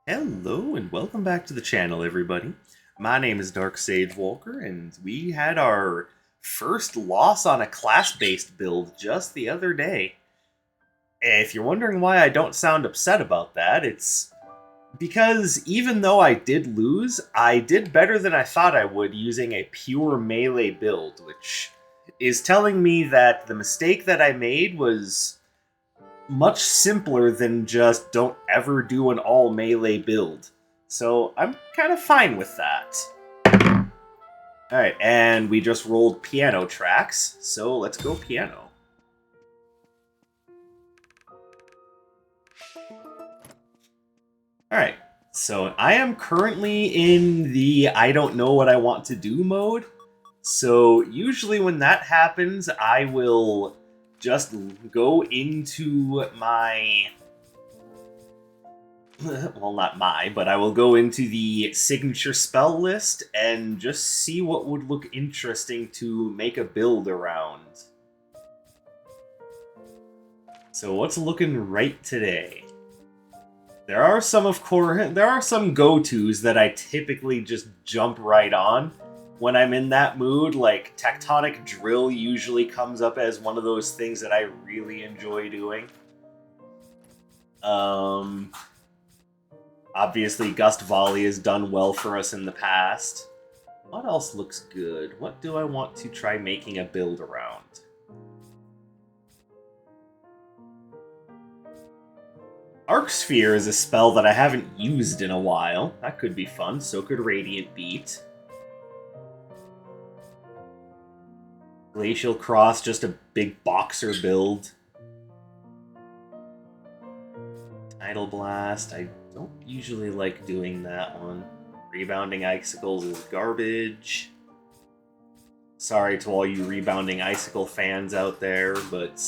Hello and welcome back to the channel, everybody. My name is Dark Sage Walker, and we had our first loss on a class-based build just the other day. If you're wondering why I don't sound upset about that, it's because even though I did lose, I did better than I thought I would using a pure melee build, which is telling me that the mistake that I made was much simpler than just don't ever do an all melee build. So I'm kind of fine with that. Alright, and we just rolled piano tracks, so let's go piano. Alright, so I am currently in the I don't know what I want to do mode. So usually when that happens, I will just go into my well, not my, but I will go into the signature spell list and just see what would look interesting to make a build around. So what's looking right today? There are some, of course, there are some go-tos that I typically just jump right on when I'm in that mood. Like Tectonic Drill usually comes up as one of those things that I really enjoy doing. Obviously, Gust Volley has done well for us in the past. What else looks good? What do I want to try making a build around? Arc Sphere is a spell that I haven't used in a while. That could be fun. So could Radiant Beat. Glacial Cross, just a big boxer build. Tidal Blast, I don't usually like doing that one. Rebounding Icicles is garbage. Sorry to all you Rebounding Icicle fans out there, but,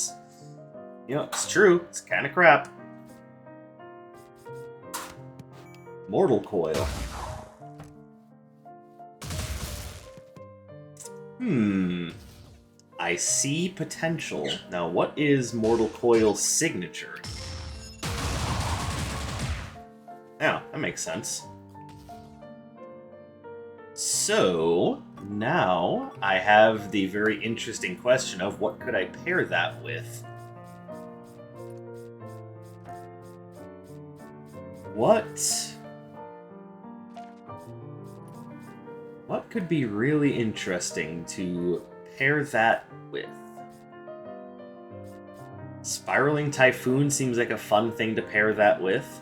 you know, it's true. It's kind of crap. Mortal Coil. I see potential. Now, what is Mortal Coil's signature? Yeah, that makes sense. So, now I have the very interesting question of what could I pair that with? What could be really interesting to pair that with? Spiraling Typhoon seems like a fun thing to pair that with.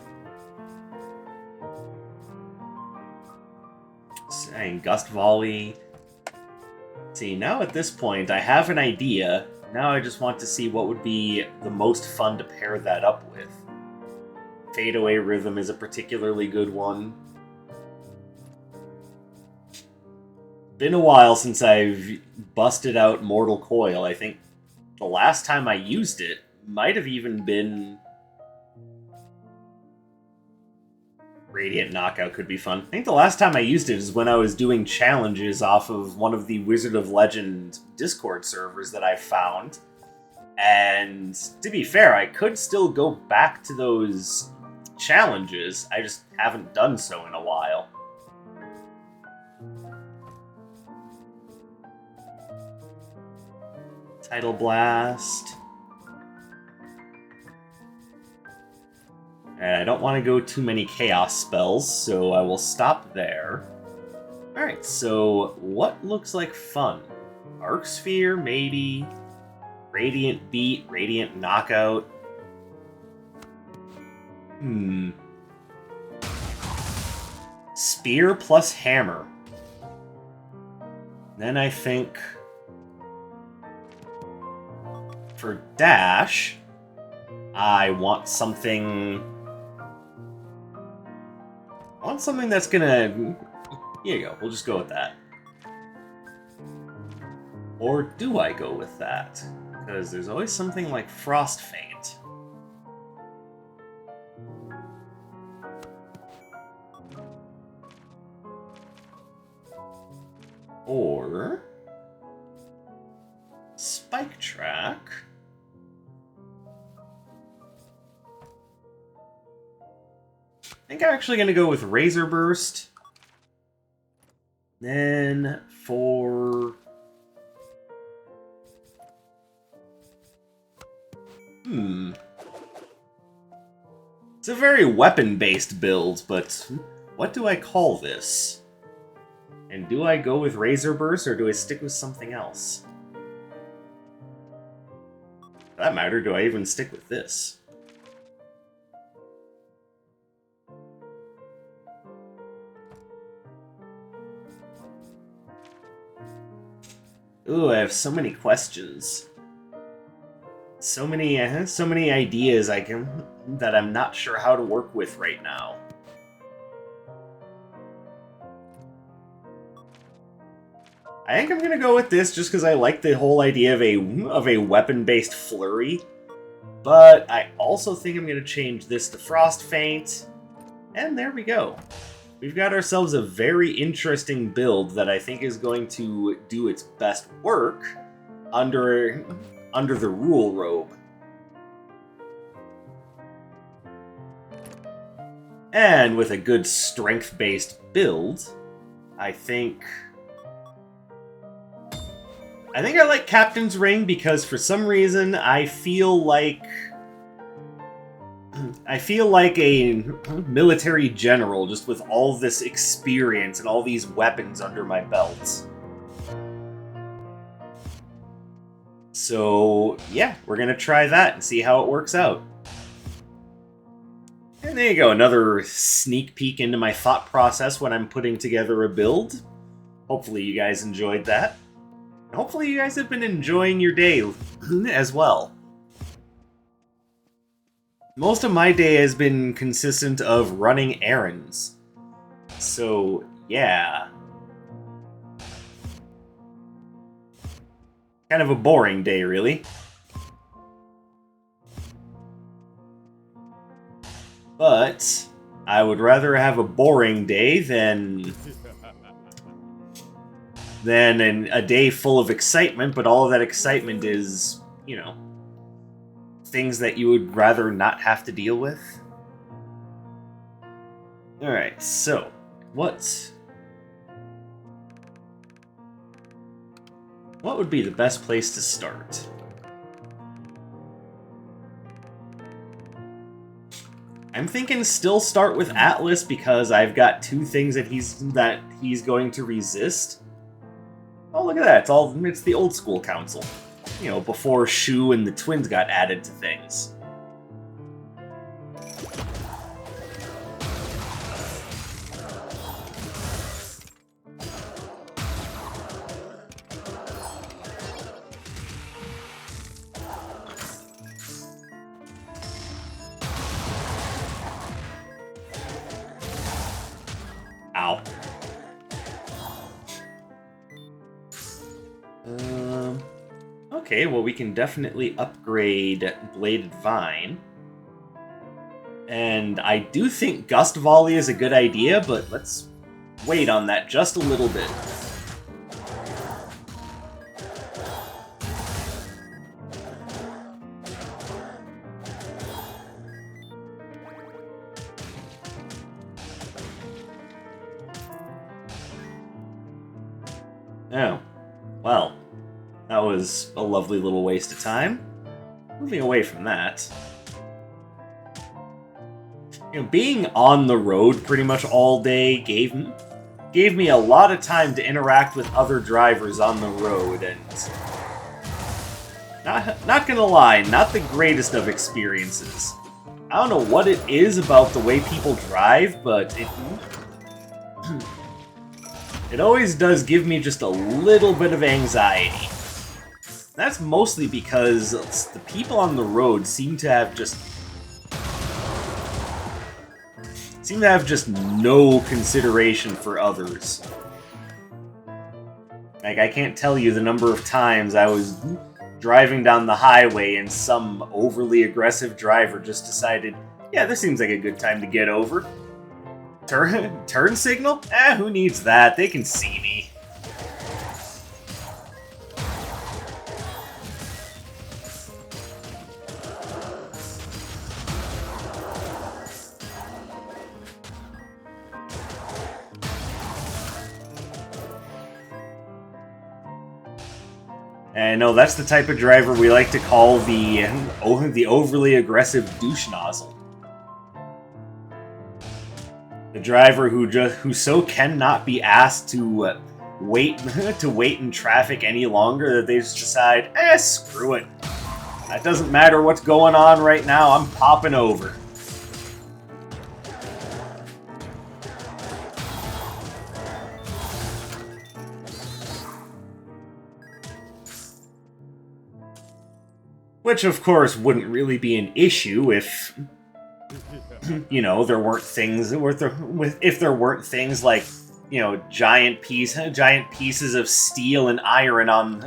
And Gust Volley. See, now at this point, I have an idea. Now I just want to see what would be the most fun to pair that up with. Fadeaway Rhythm is a particularly good one. Been a while since I've busted out Mortal Coil. I think the last time I used it might have even been... Radiant Knockout could be fun. I think the last time I used it is when I was doing challenges off of one of the Wizard of Legend Discord servers that I found. And to be fair, I could still go back to those challenges. I just haven't done so in a while. Tidal Blast. And I don't want to go too many Chaos spells, so I will stop there. Alright, so what looks like fun? Arc Sphere, maybe. Radiant Beat, Radiant Knockout. Spear plus Hammer. Then I think... for Dash, I want something... that's gonna... Here you go, we'll just go with that. Or do I go with that? Because there's always something like Frost Feint. Or... Spike Track. I think I'm actually going to go with Razor Burst. Then for... It's a very weapon-based build, but what do I call this? And do I go with Razor Burst, or do I stick with something else? For that matter, do I even stick with this? Ooh, I have so many questions. So many ideas that I'm not sure how to work with right now. I think I'm gonna go with this just because I like the whole idea of a weapon-based flurry. But I also think I'm gonna change this to Frost Feint, and there we go. We've got ourselves a very interesting build that I think is going to do its best work under the Rule Robe. And with a good strength-based build, I think I like Captain's Ring because for some reason I feel like a military general just with all this experience and all these weapons under my belt. So, yeah, we're gonna try that and see how it works out. And there you go, another sneak peek into my thought process when I'm putting together a build. Hopefully you guys enjoyed that. And hopefully you guys have been enjoying your day as well. Most of my day has been consistent of running errands. So, yeah. Kind of a boring day, really. But I would rather have a boring day than a day full of excitement, but all of that excitement is, you know, things that you would rather not have to deal with. Alright, so, what would be the best place to start? I'm thinking still start with Atlas because I've got two things that he's going to resist. Oh, look at that. It's the old school council. You know, before Shu and the twins got added to things. Ow. Okay, well we can definitely upgrade Bladed Vine. And I do think Gust Volley is a good idea, but let's wait on that just a little bit. Oh, well, that was a lovely little waste of time. Moving away from that. You know, being on the road pretty much all day gave me a lot of time to interact with other drivers on the road, and not gonna lie, not the greatest of experiences. I don't know what it is about the way people drive, but it always does give me just a little bit of anxiety. That's mostly because the people on the road seem to have just no consideration for others. Like, I can't tell you the number of times I was driving down the highway and some overly aggressive driver just decided, yeah, this seems like a good time to get over. Turn signal? Who needs that? They can see me. And no, that's the type of driver we like to call the overly aggressive douche nozzle. The driver who so cannot be asked to wait in traffic any longer that they just decide, screw it. That doesn't matter what's going on right now, I'm popping over. Which, of course, wouldn't really be an issue if, you know, there weren't things if there weren't things like, you know, giant pieces of steel and iron on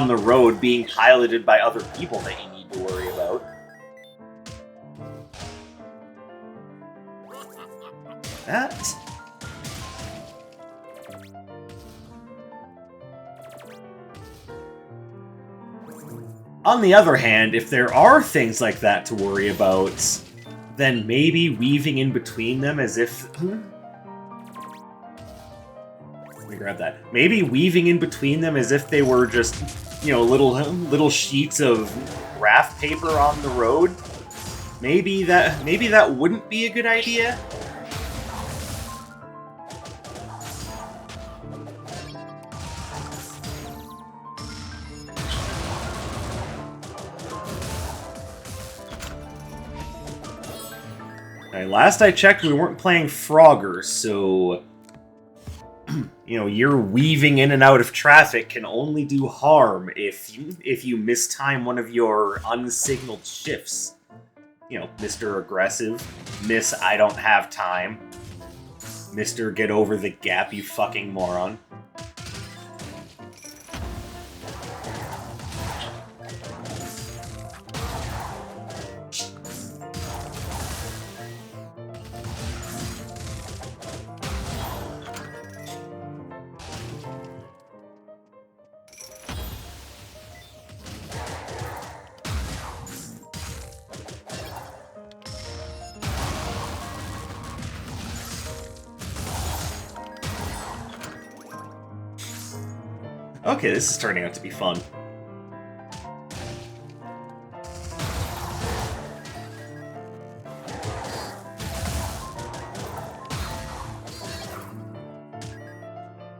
the road being piloted by other people that you need to worry about. That. On the other hand, if there are things like that to worry about, then maybe weaving in between them as if... Let me grab that. Maybe weaving in between them as if they were just, you know, little sheets of graph paper on the road. Maybe that wouldn't be a good idea. Last I checked, we weren't playing Frogger, so... you know, your weaving in and out of traffic can only do harm if you mistime one of your unsignaled shifts. You know, Mr. Aggressive, Miss I don't have time, Mr. Get over the gap, you fucking moron. Okay, this is turning out to be fun.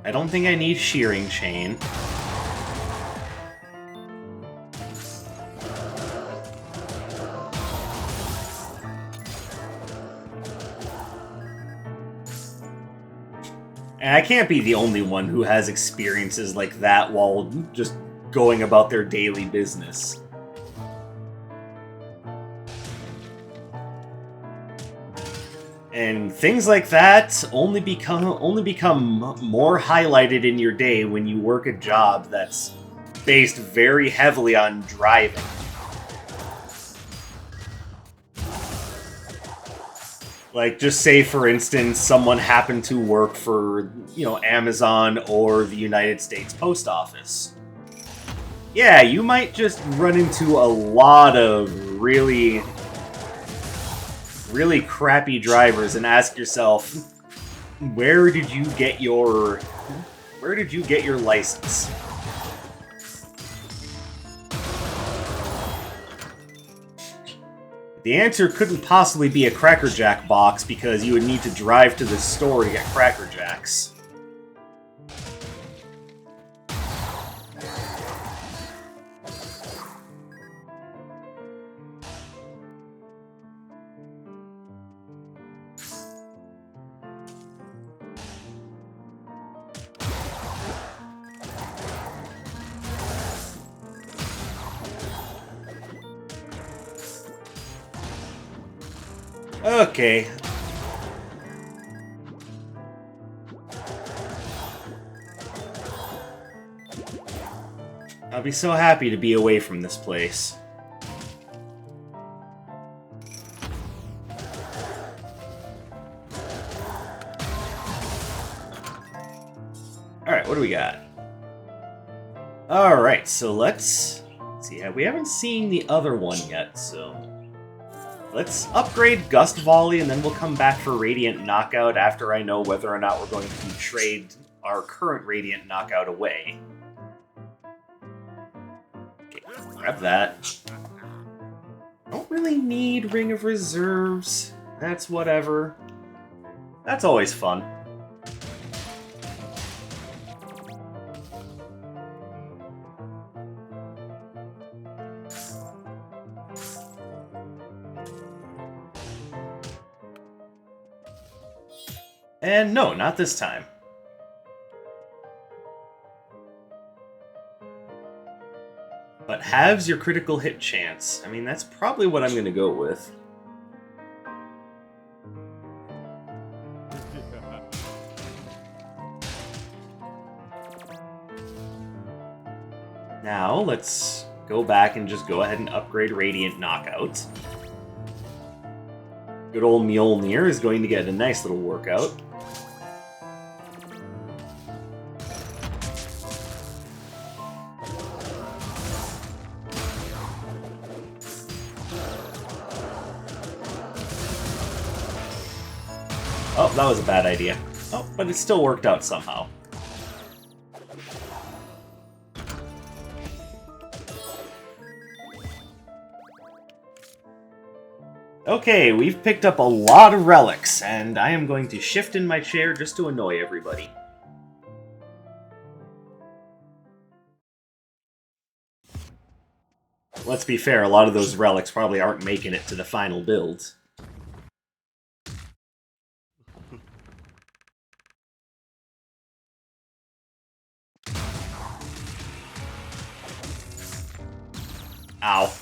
I don't think I need shearing chain. And I can't be the only one who has experiences like that while just going about their daily business. And things like that only become more highlighted in your day when you work a job that's based very heavily on driving. Like, just say, for instance, someone happened to work for, you know, Amazon or the United States Post Office. Yeah, you might just run into a lot of really crappy drivers and ask yourself, where did you get your license? The answer couldn't possibly be a Cracker Jack box because you would need to drive to the store to get Cracker Jacks. Okay. I'll be so happy to be away from this place. Alright, what do we got? Alright, so let's see. We haven't seen the other one yet, so... Let's upgrade Gust Volley, and then we'll come back for Radiant Knockout after I know whether or not we're going to trade our current Radiant Knockout away. Grab that. Don't really need Ring of Reserves. That's whatever. That's always fun. And no, not this time. But halves your critical hit chance. I mean, that's probably what I'm going to go with. Now, let's go back and just go ahead and upgrade Radiant Knockout. Good old Mjolnir is going to get a nice little workout. Oh, that was a bad idea. Oh, but it still worked out somehow. Okay, we've picked up a lot of relics, and I am going to shift in my chair just to annoy everybody. Let's be fair, a lot of those relics probably aren't making it to the final build. Ow.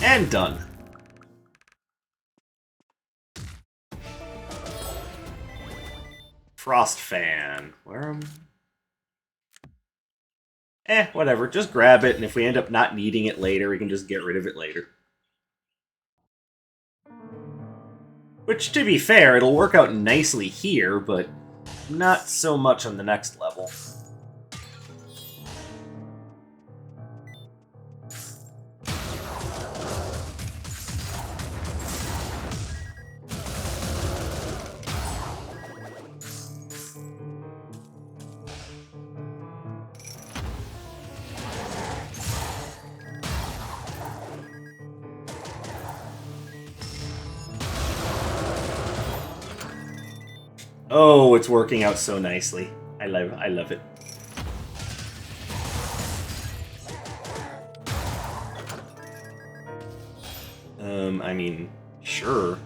And done. Frost Fan. Where am... whatever. Just grab it, and if we end up not needing it later, we can just get rid of it later. Which, to be fair, it'll work out nicely here, but not so much on the next level. Oh, it's working out so nicely. I love it. I mean, sure.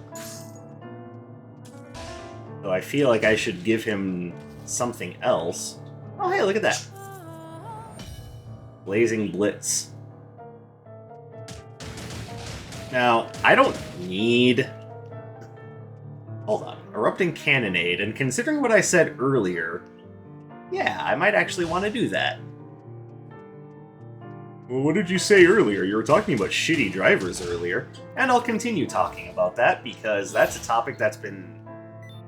So I feel like I should give him something else. Oh, hey, look at that. Blazing Blitz. Now, I don't need... Hold on. Erupting Cannonade, and considering what I said earlier, yeah, I might actually want to do that. Well, what did you say earlier? You were talking about shitty drivers earlier. And I'll continue talking about that, because that's a topic that's been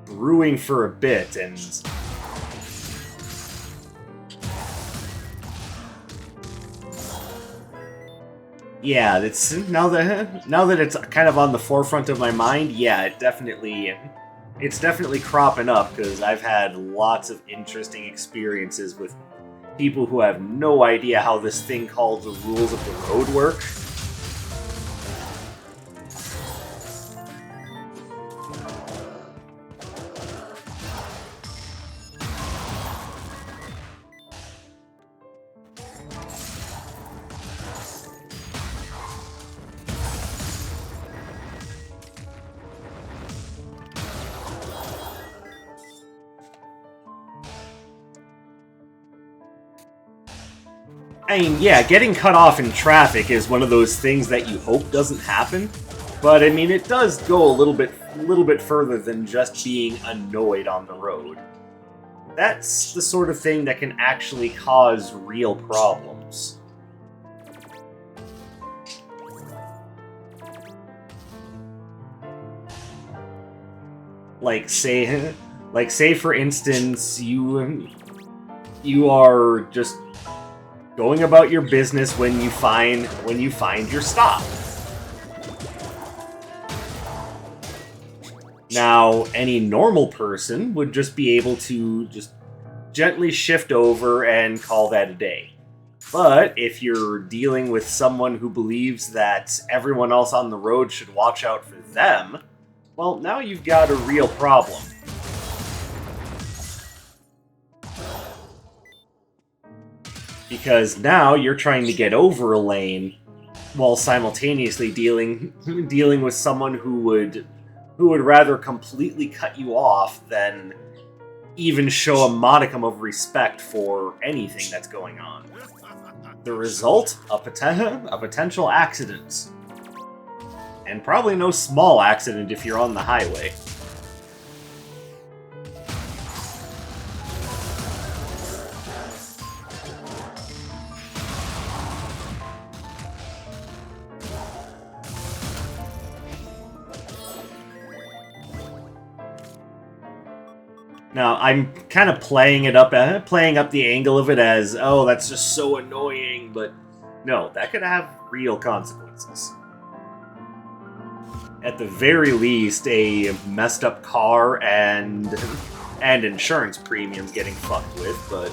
brewing for a bit, and... yeah, it's now that it's kind of on the forefront of my mind, yeah, it's definitely cropping up, because I've had lots of interesting experiences with people who have no idea how this thing called the rules of the road work. I mean, yeah, getting cut off in traffic is one of those things that you hope doesn't happen, but I mean, it does go a little bit further than just being annoyed on the road. That's the sort of thing that can actually cause real problems. Like say for instance, you are just going about your business when you find your stop. Now, any normal person would just be able to just gently shift over and call that a day. But if you're dealing with someone who believes that everyone else on the road should watch out for them, well, now you've got a real problem. Because now you're trying to get over a lane while simultaneously dealing with someone who would rather completely cut you off than even show a modicum of respect for anything that's going on. The result? A potential accident. And probably no small accident if you're on the highway. Now, I'm kind of playing up the angle of it as, oh, that's just so annoying, but no, that could have real consequences. At the very least, a messed up car and insurance premiums getting fucked with, but...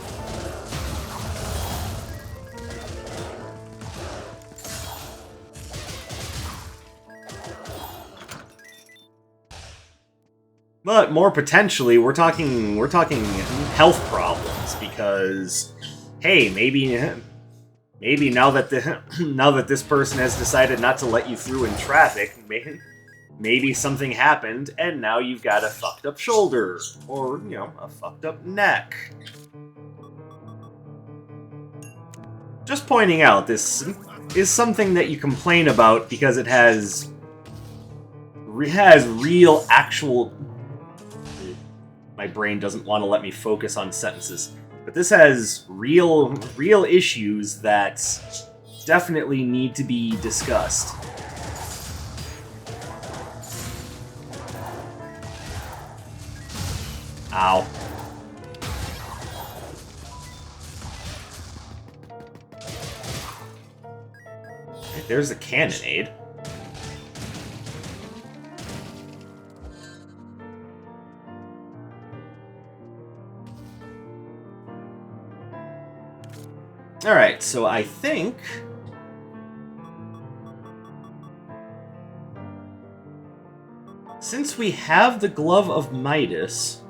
But more potentially, we're talking health problems, because hey, maybe now that this person has decided not to let you through in traffic, maybe something happened and now you've got a fucked up shoulder or, a fucked up neck. Just pointing out, this is something that you complain about because it has real actual... My brain doesn't want to let me focus on sentences. But this has real issues that definitely need to be discussed. Ow. There's a cannonade. Alright, so I think... since we have the Glove of Midas,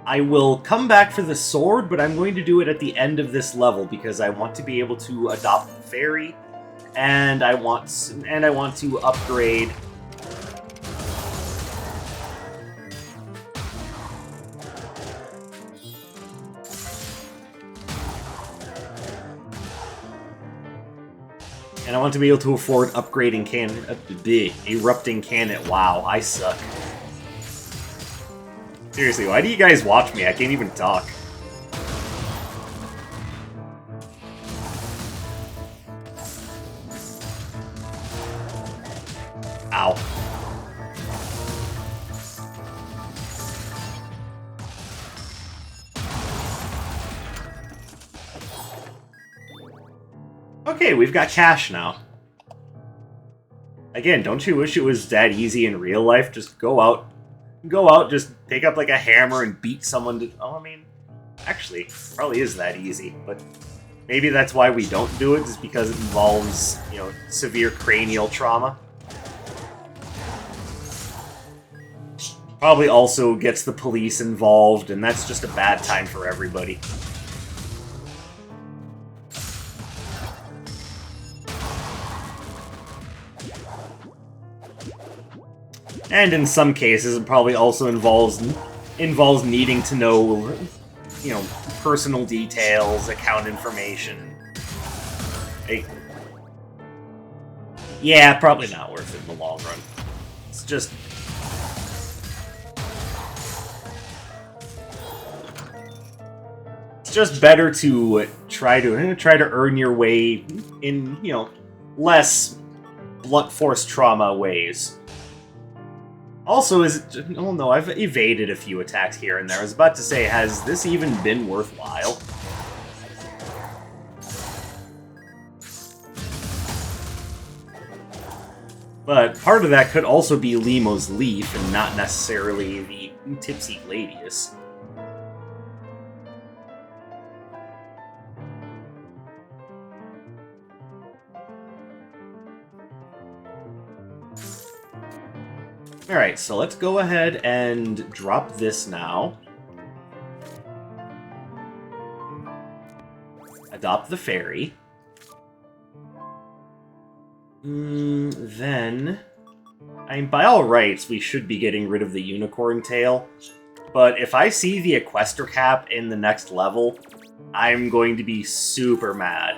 I will come back for the sword, but I'm going to do it at the end of this level because I want to be able to adopt the fairy, and I want to upgrade... And I want to be able to afford upgrading erupting cannon. Wow, I suck. Seriously, why do you guys watch me? I can't even talk. Ow. Okay, we've got cash now. Again, don't you wish it was that easy in real life? Just go out, just pick up like a hammer and beat someone to... Oh, I mean, actually, probably is that easy, but maybe that's why we don't do it, is because it involves, severe cranial trauma. Probably also gets the police involved, and that's just a bad time for everybody. And in some cases, it probably also involves needing to know, personal details, account information. Yeah, probably not worth it in the long run. It's just... it's just better to try to earn your way in, less blunt force trauma ways. Also, is it... Oh no, I've evaded a few attacks here and there. I was about to say, has this even been worthwhile? But part of that could also be Limo's Leaf, and not necessarily the Tipsy Gladius. Alright, so let's go ahead and drop this now. Adopt the fairy. Then... I mean, by all rights, we should be getting rid of the unicorn tail. But if I see the Equester Cap in the next level, I'm going to be super mad.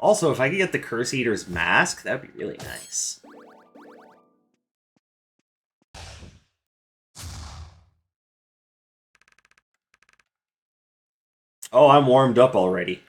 Also, if I could get the Curse Eater's Mask, that would be really nice. Oh, I'm warmed up already.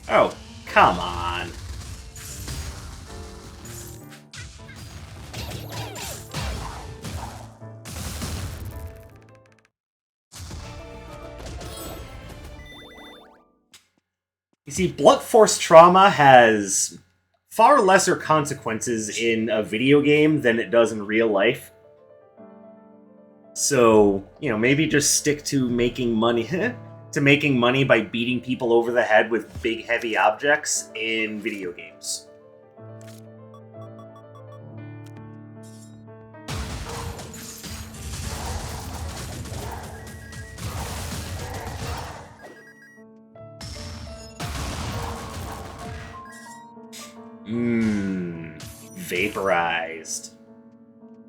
Oh, come on. You see, blunt force trauma has far lesser consequences in a video game than it does in real life. So, you know, maybe just stick to making money by beating people over the head with big, heavy objects in video games. Vaporized.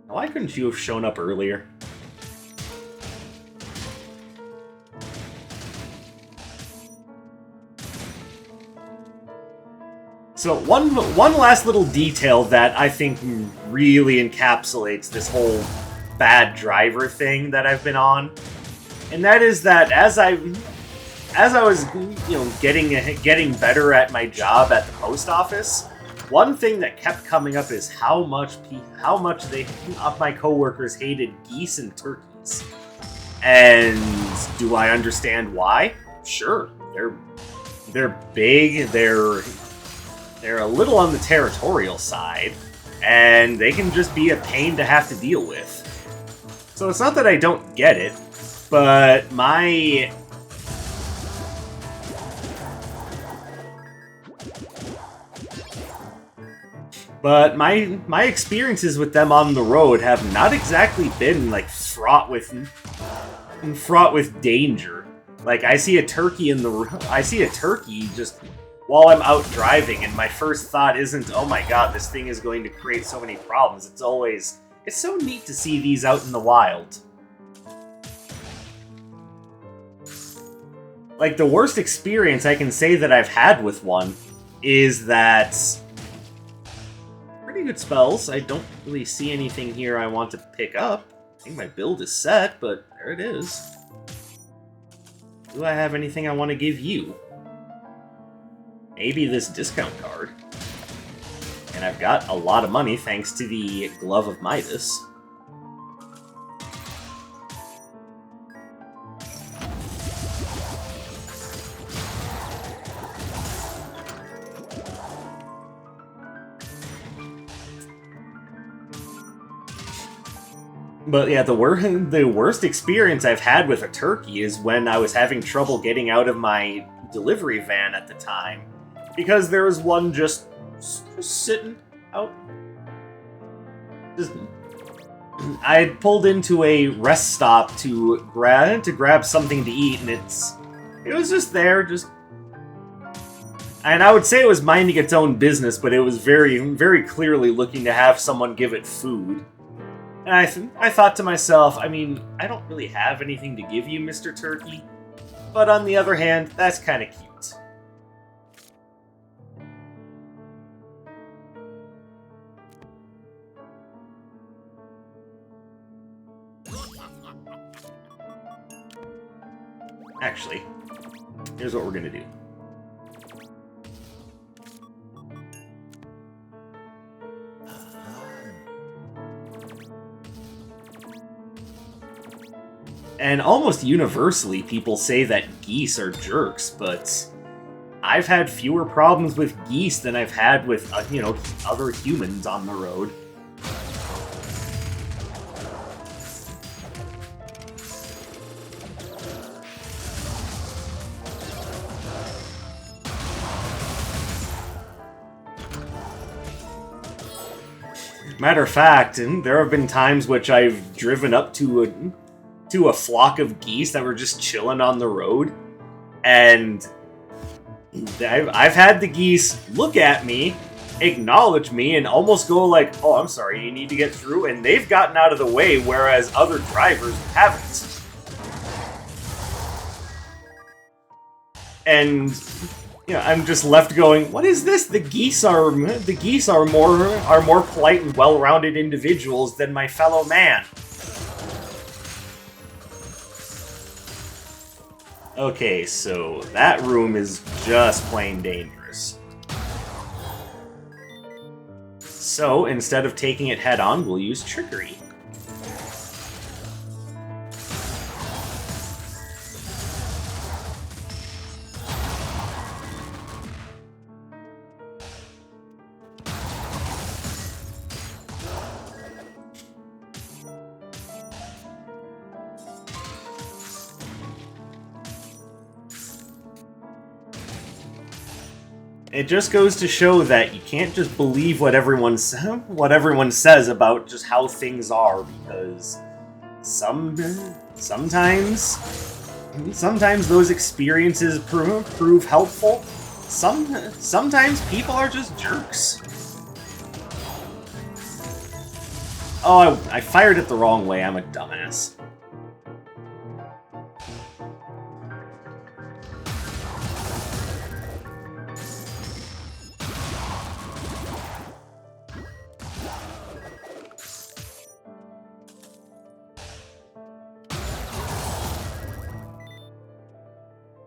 Why couldn't you have shown up earlier? So one last little detail that I think really encapsulates this whole bad driver thing that I've been on, and that is that as I was, you know, getting better at my job at the post office, one thing that kept coming up is how much my coworkers hated geese and turkeys. And do I understand why? Sure, they're big, they're a little on the territorial side, and they can just be a pain to have to deal with. So it's not that I don't get it, but my experiences with them on the road have not exactly been like fraught with danger. Like I see a turkey just while I'm out driving, and my first thought isn't, oh my god, this thing is going to create so many problems. It's always, it's so neat to see these out in the wild. Like, the worst experience I can say that I've had with one is that... Pretty good spells. I don't really see anything here I want to pick up. I think my build is set, but there it is. Do I have anything I want to give you? Maybe this discount card. And I've got a lot of money thanks to the Glove of Midas. But yeah, the worst experience I've had with a turkey is when I was having trouble getting out of my delivery van at the time. Because there was one just sitting out. I had pulled into a rest stop to grab something to eat, and it was just there, and I would say it was minding its own business, but it was very, very clearly looking to have someone give it food. And I thought to myself, I mean, I don't really have anything to give you, Mr. Turkey, but on the other hand, that's kind of cute. Actually, here's what we're gonna do. And almost universally, people say that geese are jerks, but I've had fewer problems with geese than I've had with, other humans on the road. Matter of fact, there have been times which I've driven up to a flock of geese that were just chilling on the road, and I've had the geese look at me, acknowledge me, and almost go like, "Oh, I'm sorry, you need to get through," and they've gotten out of the way, whereas other drivers haven't. And I'm just left going, what is this? The geese are more polite and well-rounded individuals than my fellow man. Okay, so that room is just plain dangerous. So instead of taking it head-on, we'll use trickery. It just goes to show that you can't just believe what everyone says about just how things are, because sometimes those experiences prove helpful. Sometimes people are just jerks. Oh, I fired it the wrong way. I'm a dumbass.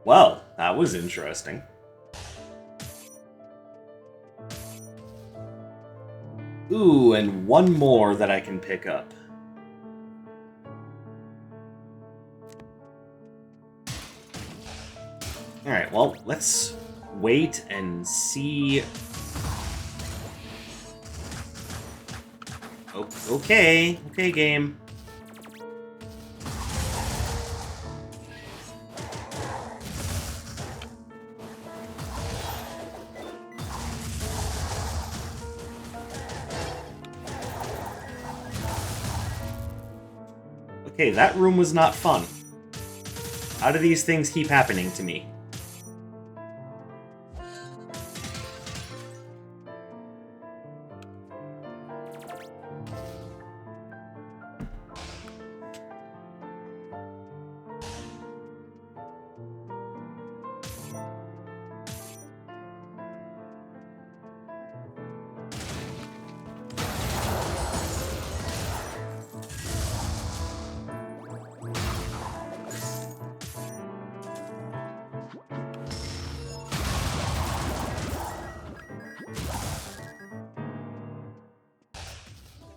Well, that was interesting. Ooh, and one more that I can pick up. Alright, well, let's wait and see. Oh, okay, game. Okay, that room was not fun. How do these things keep happening to me?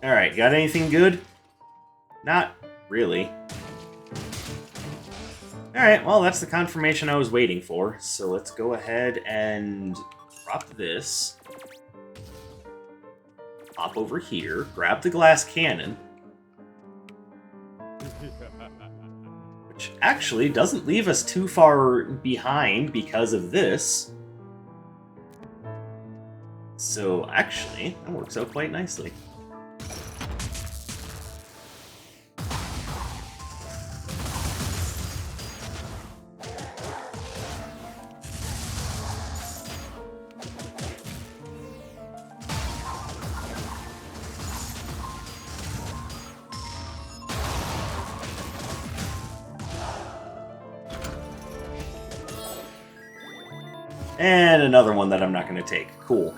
Alright, got anything good? Not really. Alright, well, that's the confirmation I was waiting for. So let's go ahead and drop this. Hop over here, grab the glass cannon. Which actually doesn't leave us too far behind because of this. So actually, that works out quite nicely. And another one that I'm not going to take. Cool.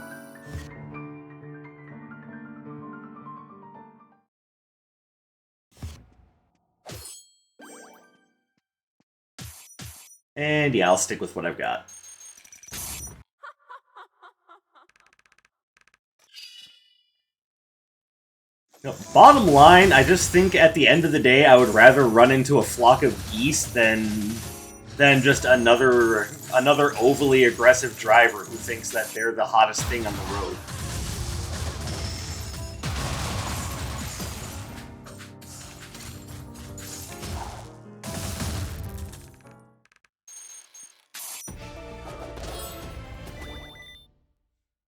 And yeah, I'll stick with what I've got. No, bottom line, I just think at the end of the day, I would rather run into a flock of geese than just another overly aggressive driver who thinks that they're the hottest thing on the road.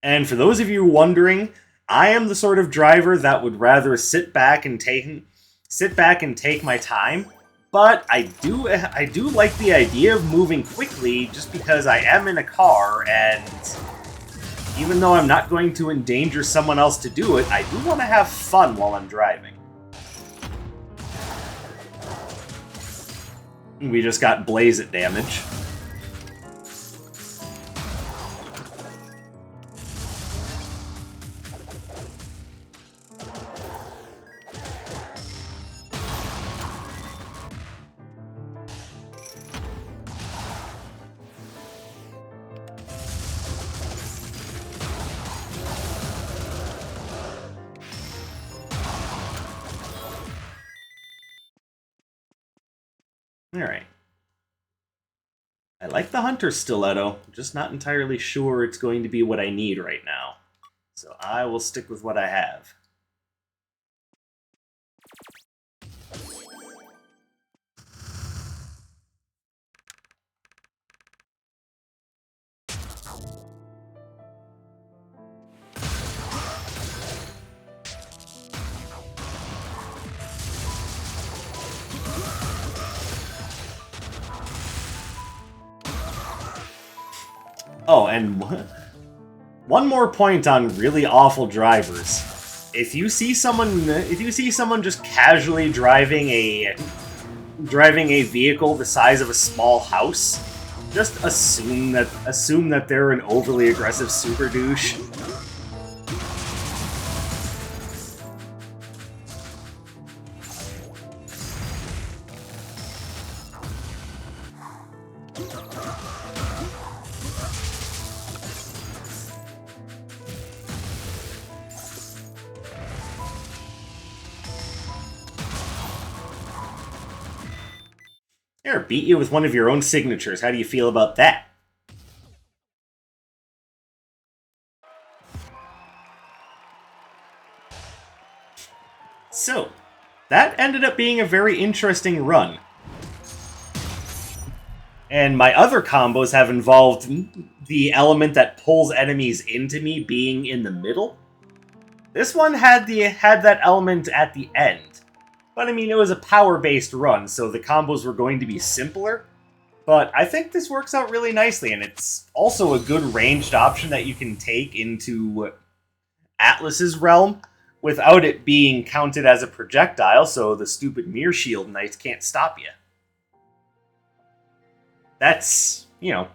And for those of you wondering, I am the sort of driver that would rather sit back and take my time. But I do like the idea of moving quickly just because I am in a car, and even though I'm not going to endanger someone else to do it, I do want to have fun while I'm driving. We just got Blaze It damage. Alright. I like the Hunter Stiletto, I'm just not entirely sure it's going to be what I need right now. So I will stick with what I have. Oh, and one more point on really awful drivers. If you see someone just casually driving a vehicle the size of a small house, just assume that they're an overly aggressive super douche. Here, beat you with one of your own signatures. How do you feel about that? So, that ended up being a very interesting run. And my other combos have involved the element that pulls enemies into me being in the middle. This one had that element at the end. But I mean, it was a power-based run, so the combos were going to be simpler. But I think this works out really nicely, and it's also a good ranged option that you can take into Atlas's realm without it being counted as a projectile, so the stupid Mirror Shield Knights can't stop you. That's, you know,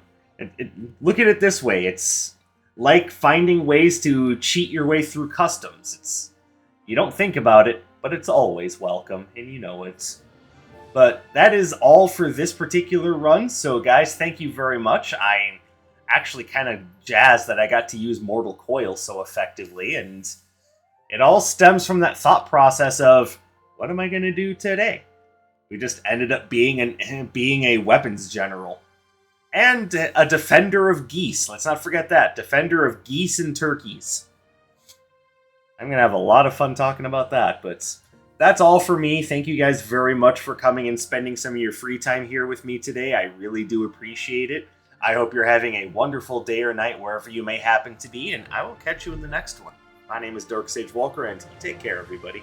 look at it this way. It's like finding ways to cheat your way through customs. You don't think about it, but it's always welcome, and you know it. But that is all for this particular run, so guys, thank you very much. I'm actually kind of jazzed that I got to use Mortal Coil so effectively, and it all stems from that thought process of, what am I going to do today? We just ended up being a weapons general. And a defender of geese. Let's not forget that. Defender of geese and turkeys. I'm going to have a lot of fun talking about that, but that's all for me. Thank you guys very much for coming and spending some of your free time here with me today. I really do appreciate it. I hope you're having a wonderful day or night wherever you may happen to be, and I will catch you in the next one. My name is Dark Sage Walker, and take care, everybody.